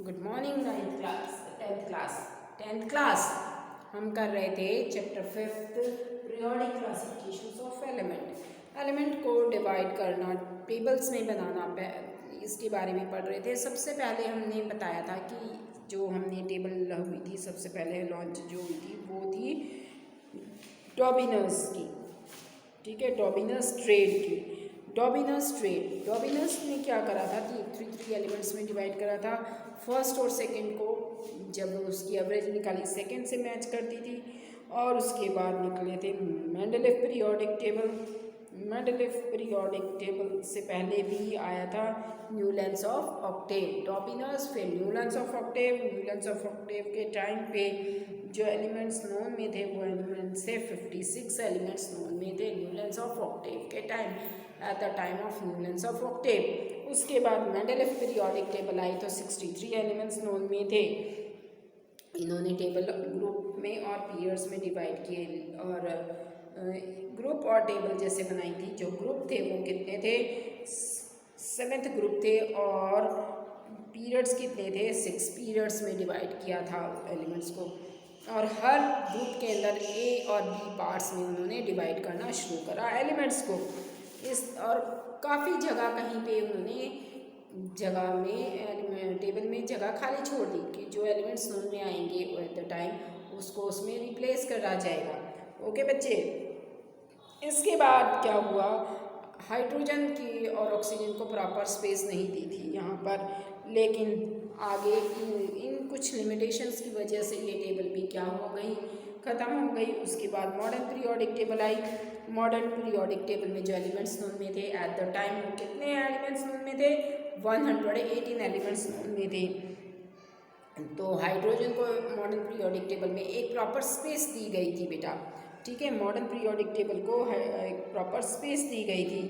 Good morning tenth class हम कर रहे थे chapter 5 periodic classifications of element को डिवाइड करना, टेबल्स में बनाना, इसके बारे में पढ़ रहे थे। सबसे पहले हमने बताया था कि जो हमने टेबल हुई थी, सबसे पहले लॉन्च जो हुई थी वो थी डॉबिनस की, ठीक है, डॉबिनस ट्रेड की। डॉबिनस ने क्या करा था कि थ्री एलिमेंट्स में डिवाइड करा था। फर्स्ट और सेकंड को जब उसकी एवरेज निकाली सेकंड से मैच करती थी, और उसके बाद निकले थे मेंडलीफ पीरियोडिक टेबल से पहले भी आया था न्यूलैंड्स ऑफ ऑक्टेव। डॉबिनस, फिर न्यूलैंड्स ऑफ ऑक्टेव के टाइम पे जो एलिमेंट्स नोन में थे वो एलिमेंट्स थे 56 एलिमेंट्स नोन में थे न्यूलैंड्स ऑफ ऑक्टेव के time, at the time of Newlands of Octave. उसके बाद मेंडलीफ पीरियोडिक टेबल आई तो 63 एलिमेंट्स नोन में थे। इन्होंने टेबल ग्रुप में और पीरियड्स में डिवाइड किए, और ग्रुप और टेबल जैसे बनाई थी। जो ग्रुप थे वो कितने थे? 7th ग्रुप थे, और पीरियड्स कितने थे? 6 पीरियड्स में डिवाइड किया था एलिमेंट्स को, और हर ग्रुप के अंदर ए और बी पार्ट्स में उन्होंने डिवाइड करना शुरू करा एलिमेंट्स को। इस और काफ़ी जगह कहीं पे उन्होंने जगह में टेबल में जगह खाली छोड़ दी कि जो एलिमेंट्स नोन में आएंगे एट द टाइम उसको उसमें रिप्लेस करा जाएगा। ओके बच्चे, इसके बाद क्या हुआ? हाइड्रोजन की और ऑक्सीजन को प्रॉपर स्पेस नहीं दी थी यहाँ पर, लेकिन आगे इन कुछ लिमिटेशंस की वजह से ये टेबल भी क्या हो गई? ख़त्म हो गई। उसके बाद modern periodic table I. Modern periodic table में जो एलिमेंट्स नोन में थे एट द टाइम, कितने एलिमेंट्स नोन में थे? 118 एलिमेंट्स नोन में थे। तो हाइड्रोजन को मॉडर्न पीरियोडिक टेबल में एक प्रॉपर स्पेस दी गई थी बेटा, ठीक है। मॉडर्न पीरियोडिक टेबल को एक प्रॉपर स्पेस दी गई थी।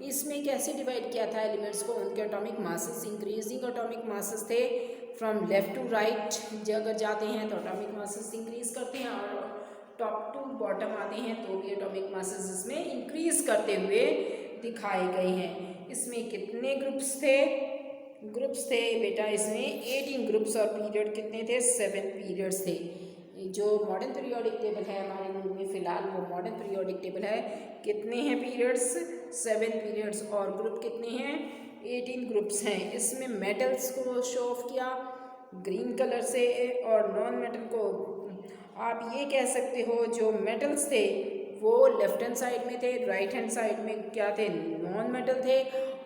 इसमें कैसे डिवाइड किया था एलिमेंट्स को? उनके atomic masses, increasing atomic masses थे फ्रॉम लेफ्ट टू राइट। अगर जाते हैं तो एटॉमिक मासेस इंक्रीज करते हैं, और टॉप टू बॉटम आते हैं तो भी एटॉमिक मासेस इसमें इंक्रीज करते हुए दिखाए गए हैं। इसमें कितने ग्रुप्स थे बेटा? इसमें 18 ग्रुप्स, और पीरियड कितने थे? 7 पीरियड्स थे। जो मॉडर्न पीरियोडिक टेबल है हमारे मुल्क में फ़िलहाल, वो मॉडर्न पीरियोडिक टेबल है। कितने हैं पीरियड्स? 7 पीरियड्स, और ग्रुप कितने हैं? 18 ग्रुप्स हैं। इसमें मेटल्स को शो ऑफ किया ग्रीन कलर से, और नॉन मेटल को आप ये कह सकते हो जो मेटल्स थे वो लेफ्ट हैंड साइड में थे, राइट हैंड साइड में क्या थे? नॉन मेटल थे,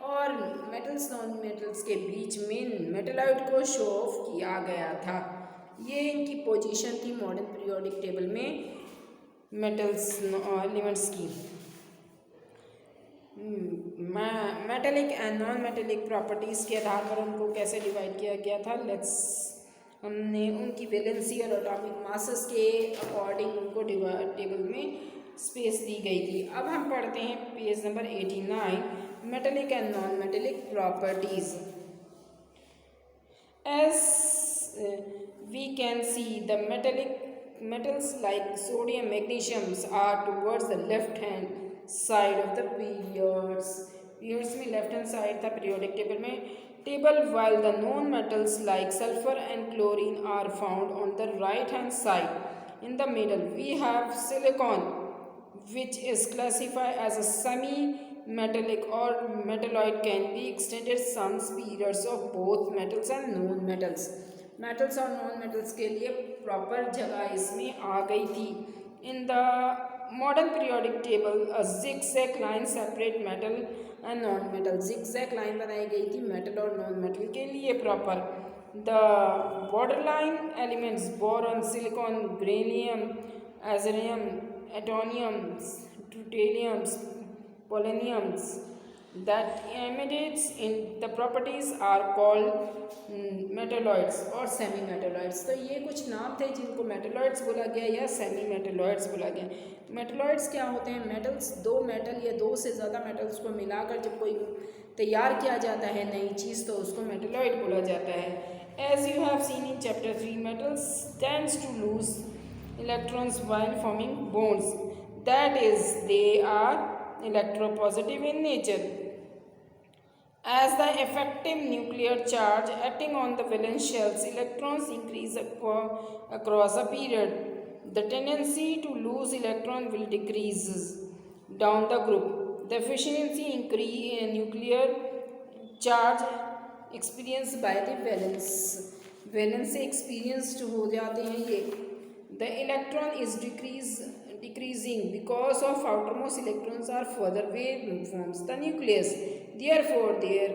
और मेटल्स नॉन मेटल्स के बीच में मेटलॉइड को शो ऑफ किया गया था। ये इनकी पोजीशन थी मॉडर्न पीरियोडिक टेबल में मेटल्स एलिमेंट्स की। Metallic and non metallic properties के आधार पर उनको कैसे डिवाइड किया गया था? हमने उनकी वैलेंसी और एटॉमिक मासेस के अकॉर्डिंग उनको टेबल में स्पेस दी गई थी। अब हम पढ़ते हैं page number 89, metallic and non metallic properties. As we can see, the metals like sodium, magnesium are towards the left hand side of the periods. Periods में left hand side था periodic table में while the non metals like sulfur and chlorine are found on the right hand side. In the middle we have silicon, which is classified as a semi-metallic or metalloid, can be extended some periods of both metals and non-metals. Metals और non metals के लिए proper जगह इसमें आ गई थी। In the modern periodic table a zigzag line separate metal and non metal. zigzag line बनाई गई थी मेटल और नॉन मेटल के लिए proper. The borderline elements boron, silicon, beryllium, एज़रियम, एटोनियम्स, ट्यूटेरियम्स, poloniums that emanates in the properties are called metalloids और semi metalloids। तो ये कुछ नाम थे जिनको मेटलॉइड्स बोला गया या सेमी मेटलॉइड्स बोला गया। मेटलॉइड्स क्या होते हैं? मेटल्स, दो मेटल या दो से ज़्यादा मेटल्स को मिलाकर जब कोई तैयार किया जाता है नई चीज़, तो उसको मेटलॉइड बोला जाता है। As you have seen in chapter 3, metals tends to lose electrons while forming bonds, that is they are electropositive in nature। As the effective nuclear charge acting on the valence shells, electrons increase across a period. The tendency to lose electron will decrease down the group. The efficiency increase in nuclear charge experienced by the valence से experienced हो जाते हैं ये. The electron is decreasing because of outermost electrons are further away from the nucleus. Therefore, there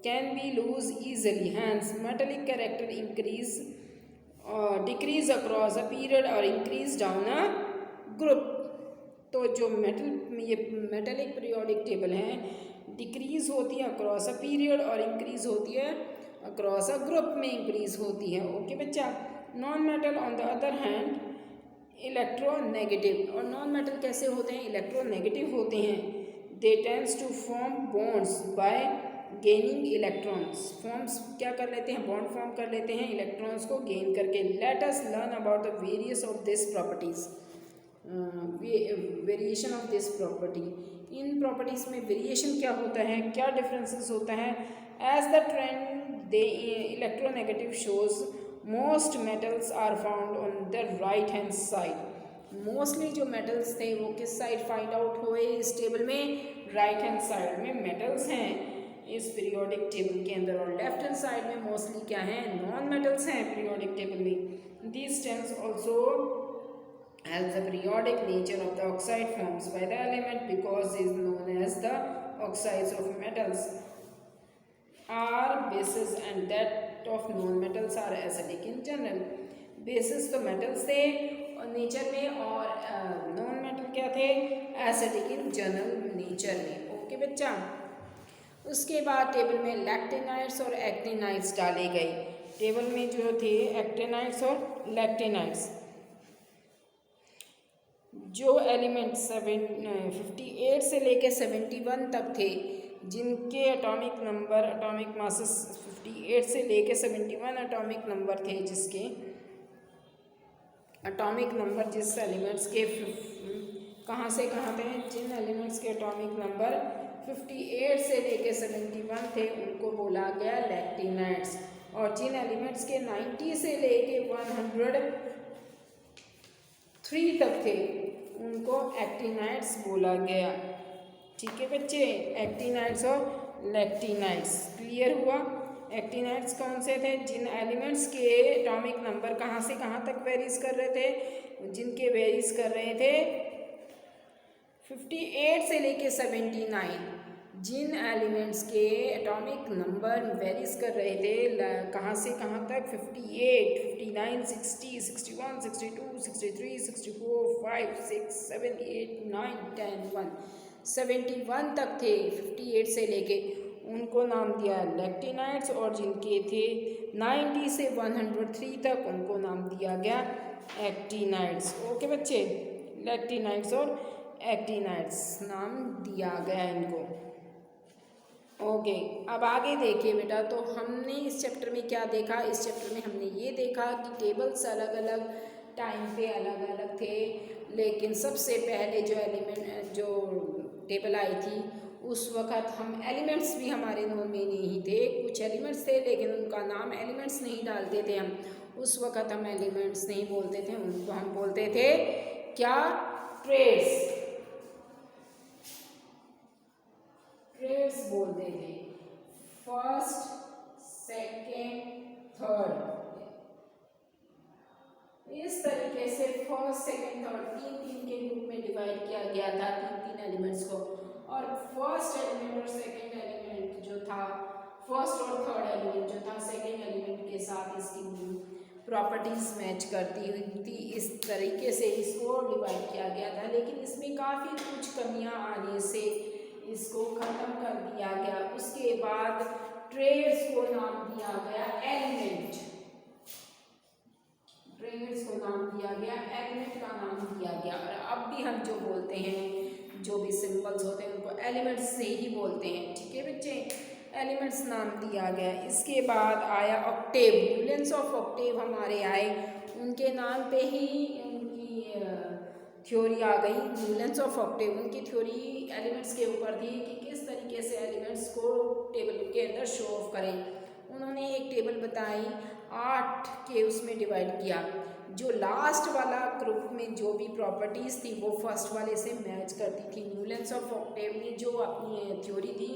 can be loose easily. Hence, metallic character decrease across a period or increase down a group. तो जो ये metallic periodic table हैं decrease होती है across a period और increase होती है across a group में इंक्रीज होती है. ओके बच्चा. Non metal on the other hand electronegative. और नॉन मेटल कैसे होते हैं? इलेक्ट्रोनेगेटिव होते हैं. They tends to form bonds by gaining electrons. Forms क्या कर लेते हैं? बॉन्ड फॉर्म कर लेते हैं इलेक्ट्रॉन्स को गेन करके. Let us learn about the various of this properties. Variation of this property. इन प्रॉपर्टीज़ में वेरिएशन क्या होता है, क्या डिफरेंसेस होता है? As the trend they electronegative shows most metals are found on the right hand side. Mostly जो metals थे वो किस साइड फाइंड आउट हुए इस टेबल में? राइट हैंड साइड में मेटल्स हैं इस पीरियोडिक टेबल के अंदर. और लेफ्ट हैंड साइड में मोस्टली क्या हैं? नॉन मेटल्स हैं पीरियोडिक टेबल में. These tends also as the periodic nature of the oxide forms by the element because is known as the oxides of metals are bases and that of non-metals are acidic in general. bases तो metals थे और nature में और non-metal क्या थे? acidic in general nature में. Okay बच्चा. उसके बाद टेबल में लैक्टिनाइड्स और एक्टिनाइड्स डाले गए. टेबल में जो थे एक्टिनाइड्स और लैक्टिनाइड्स. जो एलिमेंट 58 से लेके 71 तक थे जिनके एटॉमिक मासेस 58 से लेके 71 एटॉमिक नंबर थे, जिसके एटॉमिक नंबर जिस एलिमेंट्स के कहाँ से कहाँ थे, जिन एलिमेंट्स के एटॉमिक नंबर 58 से लेके 71 थे उनको बोला गया लैक्टिनाइड्स. और जिन एलिमेंट्स के 90 से लेके 103 तक थे उनको एक्टिनाइड्स बोला गया. ठीक है बच्चे. एक्टिनाइड्स और लैक्टिनाइड्स क्लियर हुआ. एक्टिनाइड्स कौन से थे? जिन एलिमेंट्स के एटॉमिक नंबर कहाँ से कहाँ तक वेरीज कर रहे थे, जिनके वेरीज कर रहे थे 58 से लेके 79. जिन एलिमेंट्स के एटॉमिक नंबर वेरीज कर रहे थे कहाँ से कहाँ तक? 58, 59, 60, 61, 62, 63, 64, 5, 6, 7, 8, 9, 10, 1, 71 तक थे 58 से लेके, उनको नाम दिया लैक्टिनाइड्स. और जिनके थे 90 से 103 तक उनको नाम दिया गया एक्टिनाइड्स. ओके बच्चे. लैक्टिनाइड्स और एक्टिनाइड्स नाम दिया गया इनको. ओके. अब आगे देखिए बेटा. तो हमने इस चैप्टर में क्या देखा? इस चैप्टर में हमने ये देखा कि टेबल्स अलग अलग टाइम पे अलग अलग थे, लेकिन सबसे पहले जो टेबल आई थी उस वक़्त हम एलिमेंट्स भी हमारे नोन में नहीं थे. कुछ एलिमेंट्स थे लेकिन उनका नाम एलिमेंट्स नहीं डालते थे हम. उस वक़्त हम एलिमेंट्स नहीं बोलते थे, उनको हम बोलते थे क्या? ट्रेड्स बोलते थे. First, second, third. इस तरीके से फर्स्ट, सेकेंड, थर्ड तीन के ग्रुप में डिवाइड किया गया था तीन एलिमेंट्स को. और फर्स्ट एलिमेंट और सेकेंड एलिमेंट जो था, फर्स्ट और थर्ड एलिमेंट जो था सेकेंड एलिमेंट के साथ इसकी प्रॉपर्टीज मैच करती हुई थी. इस तरीके से इसको डिवाइड किया गया था. लेकिन इसमें काफ़ी कुछ कमियां आने से इसको ख़त्म कर दिया गया. उसके बाद ट्रेड्स को नाम दिया गया एलिमेंट. ट्रेड्स को नाम दिया गया, एलिमेंट का नाम दिया गया. और अब भी हम जो बोलते हैं, जो भी सिंबल्स होते हैं उनको एलिमेंट्स से ही बोलते हैं. ठीक है बच्चे. एलिमेंट्स नाम दिया गया. इसके बाद आया ऑक्टेव. यूनिट्स ऑफ ऑक्टेव हमारे आए. उनके नाम पे ही उनकी थ्योरी आ गई न्यूलेंस ऑफ ऑक्टेव। उनकी थ्योरी एलिमेंट्स के ऊपर थी कि किस तरीके से एलिमेंट्स को टेबल के अंदर शो ऑफ करें। उन्होंने एक टेबल बताई, 8 के उसमें डिवाइड किया। जो लास्ट वाला ग्रुप में जो भी प्रॉपर्टीज़ थी वो फर्स्ट वाले से मैच करती थी। न्यूलेंस ऑफ ऑक्टेव ने जो अपनी थ्योरी दी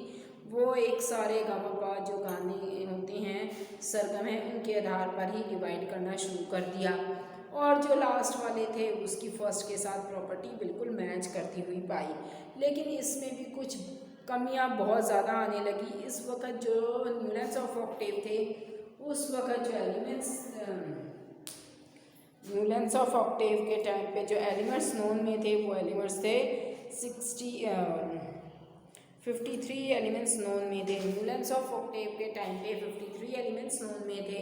वो एक सारे गामा पा जो गाने होते हैं सरगम है उनके आधार पर ही डिवाइड करना शुरू कर दिया। और जो लास्ट वाले थे उसकी फर्स्ट के साथ प्रॉपर्टी बिल्कुल मैच करती हुई पाई। लेकिन इसमें भी कुछ कमियां बहुत ज़्यादा आने लगी। इस वक्त जो न्यूलेंस ऑफ ऑक्टेव थे उस वक्त जो न्यूलेंस ऑफ ऑक्टेव के टाइम पे जो एलिमेंट्स नोन में थे वो एलिमेंट्स थे 53 एलिमेंट्स नोन में थे। न्यूलेंस ऑफ ऑक्टेव के टाइम पे 53 एलिमेंट्स नोन में थे।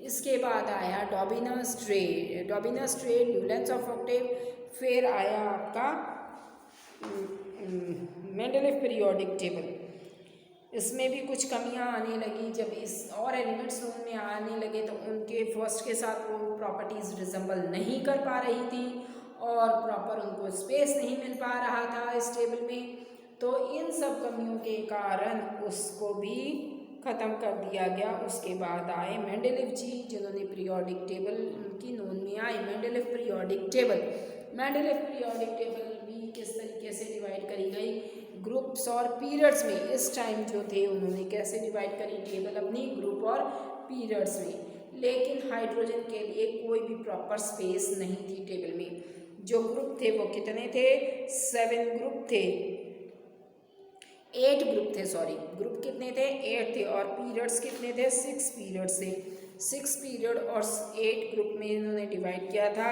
इसके बाद आया डॉबिनस ट्रे न्यूलेंस ऑफ ऑक्टेव। फिर आया आपका मेंडलीफ पीरियोडिक टेबल। इसमें भी कुछ कमियां आने लगी। जब इस और एलिमेंट्स नोन में आने लगे तो उनके फर्स्ट के साथ वो प्रॉपर्टीज़ रिजेंबल नहीं कर पा रही थी और प्रॉपर उनको स्पेस नहीं मिल पा रहा था इस टेबल में। तो इन सब कमियों के कारण उसको भी ख़त्म कर दिया गया। उसके बाद आए मेंडलीफ जी जिन्होंने पीरियोडिक टेबल की नोन में आई Mendeleev periodic table. Mendeleev periodic table भी किस तरीके से डिवाइड करी गई ग्रुप्स और पीरियड्स में। इस टाइम जो थे उन्होंने कैसे डिवाइड करी टेबल अपनी ग्रुप और पीरियड्स में। लेकिन हाइड्रोजन के लिए कोई भी प्रॉपर स्पेस नहीं थी टेबल में। जो ग्रुप थे वो कितने थे 7 ग्रुप थे 8 ग्रुप थे ग्रुप कितने थे 8 थे और पीरियड्स कितने थे 6 पीरियड्स थे। 6 पीरियड और 8 ग्रुप में इन्होंने डिवाइड किया था।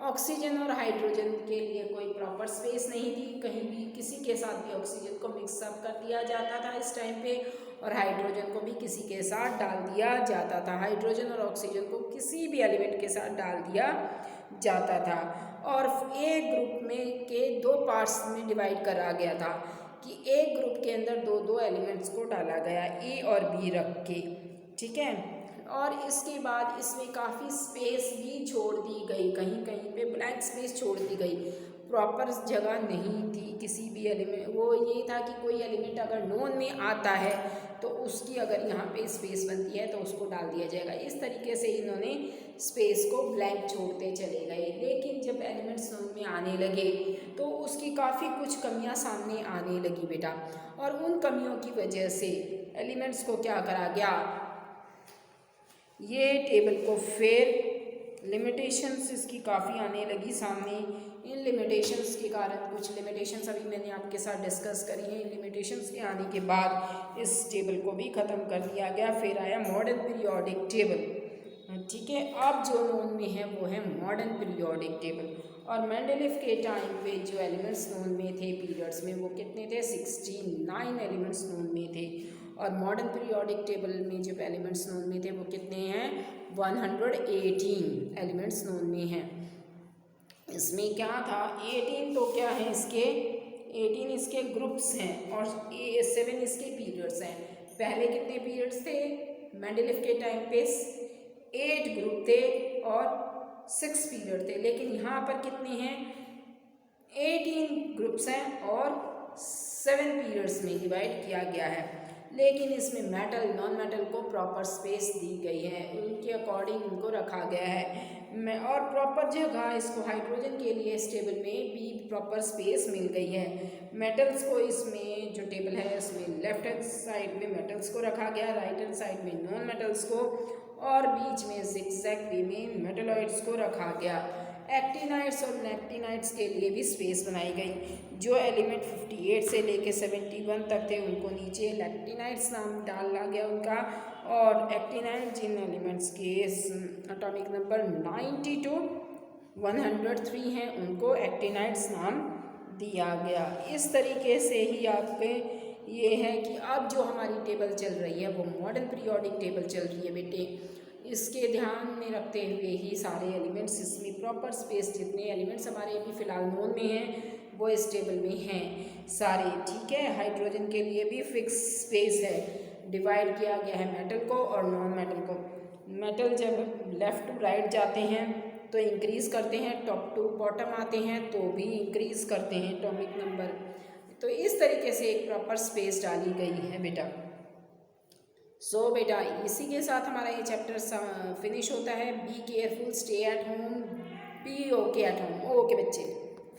ऑक्सीजन और हाइड्रोजन के लिए कोई प्रॉपर स्पेस नहीं थी। कहीं भी किसी के साथ भी ऑक्सीजन को मिक्सअप कर दिया जाता था इस टाइम पे और हाइड्रोजन को भी किसी के साथ डाल दिया जाता था। हाइड्रोजन और ऑक्सीजन को किसी भी एलिमेंट के साथ डाल दिया जाता था। और एक ग्रुप में के 2 पार्ट्स में डिवाइड करा गया था कि एक ग्रुप के अंदर 2 एलिमेंट्स को डाला गया ए और बी रख के, ठीक है। और इसके बाद इसमें काफ़ी स्पेस भी छोड़ दी गई, कहीं कहीं पे ब्लैंक स्पेस छोड़ दी गई। प्रॉपर जगह नहीं थी किसी भी एलिमेंट। वो ये था कि कोई एलिमेंट अगर नोन में आता है तो उसकी अगर यहाँ पे स्पेस बनती है तो उसको डाल दिया जाएगा। इस तरीके से इन्होंने स्पेस को ब्लैंक छोड़ते चले गए। लेकिन जब एलिमेंट्स नोन में आने लगे तो उसकी काफ़ी कुछ कमियाँ सामने आने लगी बेटा। और उन कमियों की वजह से एलिमेंट्स को क्या करा गया, ये टेबल को फिर लिमिटेशंस इसकी काफ़ी आने लगी सामने। इन लिमिटेशंस के कारण कुछ लिमिटेशंस अभी मैंने आपके साथ डिस्कस करी हैं। इन लिमिटेशंस के आने के बाद इस टेबल को भी ख़त्म कर दिया गया। फिर आया मॉडर्न पीरियोडिक टेबल, ठीक है। अब जो नोन में है वो है मॉडर्न पीरियोडिक टेबल। और मेंडलीफ के टाइम पे जो एलिमेंट्स नोन में थे पीरियड्स में वो कितने थे 69 एलिमेंट्स नोन में थे। और मॉडर्न पीरियोडिक टेबल में जो एलिमेंट्स नोन में थे वो कितने हैं 118 एलिमेंट्स नोन में हैं। इसमें क्या था 18 तो क्या है इसके 18 इसके ग्रुप्स हैं और 7 इसके पीरियड्स हैं। पहले कितने पीरियड्स थे मेंडलीफ के टाइम पे 8 ग्रुप थे और 6 पीरियड थे। लेकिन यहाँ पर कितने हैं 18 ग्रुप्स हैं और 7 पीरियड्स में डिवाइड किया गया है। लेकिन इसमें मेटल नॉन मेटल को प्रॉपर स्पेस दी गई है, उनके अकॉर्डिंग उनको रखा गया है। और प्रॉपर जगह इसको हाइड्रोजन के लिए इस टेबल में भी प्रॉपर स्पेस मिल गई है। मेटल्स को इसमें जो टेबल है इसमें लेफ्ट हैंड साइड में मेटल्स को रखा गया, राइट हैंड साइड में नॉन मेटल्स को और बीच में जिगजैग वे में मेटलॉइड्स को रखा गया। एक्टिनाइड्स और लेक्टिनाइड्स के लिए भी स्पेस बनाई गई। जो एलिमेंट 58 से लेके 71 तक थे उनको नीचे लेक्टिनाइड्स नाम डाला गया उनका। और एक्टिनाइड जिन एलिमेंट्स के एटॉमिक नंबर 90 to 103 हैं उनको एक्टिनाइड्स नाम दिया गया। इस तरीके से ही आपके ये है कि अब जो हमारी टेबल चल रही है वो मॉडर्न पीरियोडिक टेबल चल रही है बेटे। इसके ध्यान में रखते हुए ही सारे एलिमेंट्स इसमें प्रॉपर स्पेस जितने एलिमेंट्स हमारे अभी फ़िलहाल नोन में हैं वो इस टेबल में हैं सारे, ठीक है। हाइड्रोजन के लिए भी फिक्स स्पेस है, डिवाइड किया गया है मेटल को और नॉन मेटल को। मेटल जब लेफ़्ट टू राइट जाते हैं तो इंक्रीज़ करते हैं, टॉप टू बॉटम आते हैं तो भी इंक्रीज़ करते हैं एटॉमिक नंबर। तो इस तरीके से एक प्रॉपर स्पेस डाली गई है बेटा। सो बेटा इसी के साथ हमारा ये चैप्टर फिनिश होता है। Be careful, stay at home, be okay at home. Okay बच्चे।